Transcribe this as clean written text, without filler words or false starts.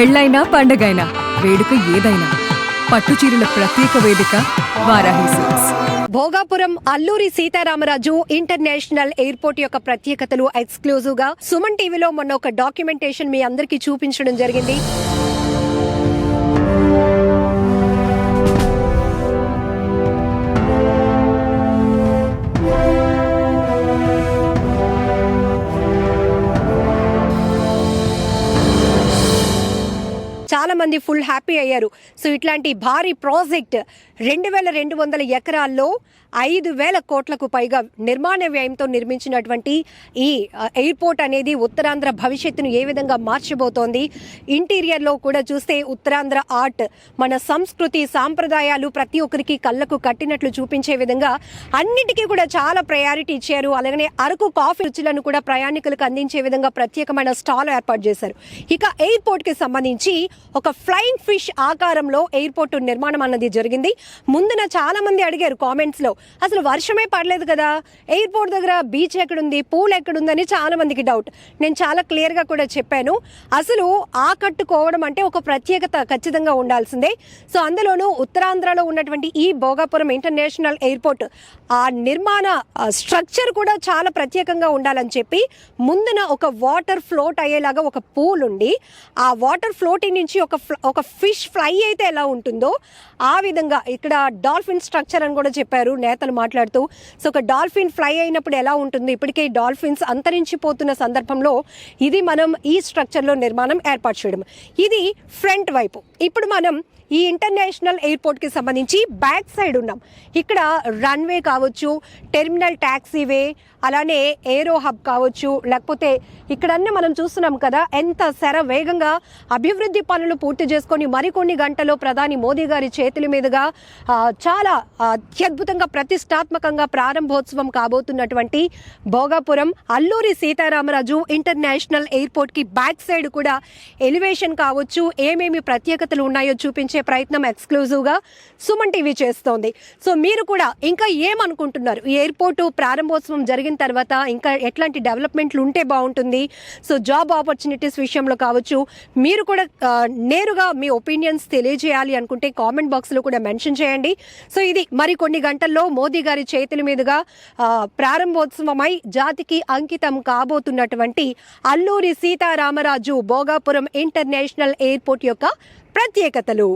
పెళ్ళైనా పండగైనా వేడుక ఏదైనా పట్టుచీరల ప్రత్యేక వేదిక Varahi silks. Bhogapuram Alluri Sitaramaraju international airport యొక్క ప్రత్యేకతలు ఎక్స్క్లూజివ్ గా సుమన్ టీవీలో మొన్న ఒక డాక్యుమెంటేషన్ మీ అందరికీ చూపించడం జరిగింది. చాలా మంది ఫుల్ హ్యాపీ అయ్యారు. సో ఇట్లాంటి భారీ ప్రాజెక్ట్ 2200 ఎకరాల్లో 5000 కోట్లకు పైగా నిర్మాణ వ్యయంతో నిర్మించినటువంటి ఈ ఎయిర్పోర్ట్ అనేది ఉత్తరాంధ్ర భవిష్యత్తును ఏ విధంగా మార్చబోతోంది. ఇంటీరియర్లో కూడా చూస్తే ఉత్తరాంధ్ర ఆర్ట్, మన సంస్కృతి సాంప్రదాయాలు ప్రతి ఒక్కరికి కళ్ళకు కట్టినట్లు చూపించే విధంగా అన్నిటికీ కూడా చాలా ప్రయారిటీ ఇచ్చారు. అలాగనే అరకు కాఫీ రుచులను కూడా ప్రయాణికులకు అందించే విధంగా ప్రత్యేకమైన స్టాల్ ఏర్పాటు చేశారు. ఇక ఎయిర్పోర్ట్కి సంబంధించి ఒక ఫ్లయింగ్ ఫిష్ ఆకారంలో ఎయిర్పోర్ట్ నిర్మాణం అన్నది జరిగింది. ముందున చాలా మంది అడిగారు కామెంట్స్ లో, అసలు వర్షమే పడలేదు కదా, ఎయిర్పోర్ట్ దగ్గర బీచ్ ఎక్కడుంది, పూల్ ఎక్కడుందని చాలా మందికి డౌట్. నేను చాలా క్లియర్ గా కూడా చెప్పాను, అసలు ఆకట్టుకోవడం అంటే ఒక ప్రత్యేకత ఖచ్చితంగా ఉండాల్సిందే. సో అందులోనూ ఉత్తరాంధ్రలో ఉన్నటువంటి ఈ భోగాపురం ఇంటర్నేషనల్ ఎయిర్పోర్ట్ ఆ నిర్మాణ స్ట్రక్చర్ కూడా చాలా ప్రత్యేకంగా ఉండాలని చెప్పి ముందున ఒక వాటర్ ఫ్లోట్ అయ్యేలాగా ఒక పూల్ ఉండి, ఆ వాటర్ ఫ్లోటింగ్ నుంచి ఒక ఫిష్ ఫ్లై అయితే ఎలా ఉంటుందో ఆ విధంగా ఇక్కడ డాల్ఫిన్ స్ట్రక్చర్ అని కూడా చెప్పారు నేతలు మాట్లాడుతూ. సో ఒక డాల్ఫిన్ ఫ్లై అయినప్పుడు ఎలా ఉంటుంది, ఇప్పటికే డాల్ఫిన్స్ అంతరించిపోతున్న సందర్భంలో ఇది మనం ఈ స్ట్రక్చర్లో నిర్మాణం ఏర్పాటు చేయడం. ఇది ఫ్రంట్ వైపు. ఇప్పుడు మనం ఈ ఇంటర్నేషనల్ ఎయిర్పోర్ట్కి సంబంధించి బ్యాక్ సైడ్ ఉన్నాం. ఇక్కడ రన్వే కావచ్చు, టెర్మినల్ ట్యాక్సీవే, అలానే ఏరో హబ్ కావచ్చు, లేకపోతే ఇక్కడన్నీ మనం చూస్తున్నాం కదా ఎంత వేగంగా అభివృద్ధి పనులు పూర్తి చేసుకొని మరికొన్ని గంటల్లో ప్రధాని మోదీ గారి చేతుల మీదుగా చాలా అత్యద్భుతంగా ప్రతిష్టాత్మకంగా ప్రారంభోత్సవం కాబోతున్నటువంటి భోగాపురం అల్లూరి సీతారామరాజు ఇంటర్నేషనల్ ఎయిర్పోర్ట్కి బ్యాక్ సైడ్ కూడా ఎలివేషన్ కావచ్చు, ఏమేమి ప్రత్యేకతలు ఉన్నాయో చూపించే ప్రయత్నం ఎక్స్క్లూజివ్గా సుమన్ టీవీ చేస్తోంది. సో మీరు కూడా ఇంకా ఏమనుకుంటున్నారు, ఈ ఎయిర్పోర్ట్ ప్రారంభోత్సవం జరిగిన తర్వాత ఇంకా ఎట్లాంటి డెవలప్మెంట్లు ఉంటే బాగుంటుంది, సో జాబ్ ఆపర్చునిటీస్ విషయంలో కావచ్చు, మీరు కూడా నేరుగా మీ ఒపీనియన్స్ తెలియజేయాలి అనుకుంటే కామెంట్ బాక్స్లో కూడా మెన్షన్ చేయండి. సో ఇది మరికొన్ని గంటల్లో మోదీ గారి చేతుల మీదుగా ప్రారంభోత్సవమై జాతికి అంకితం కాబోతున్నటువంటి అల్లూరి సీతారామరాజు భోగాపురం ఇంటర్నేషనల్ ఎయిర్పోర్ట్ యొక్క ప్రత్యేకతలు.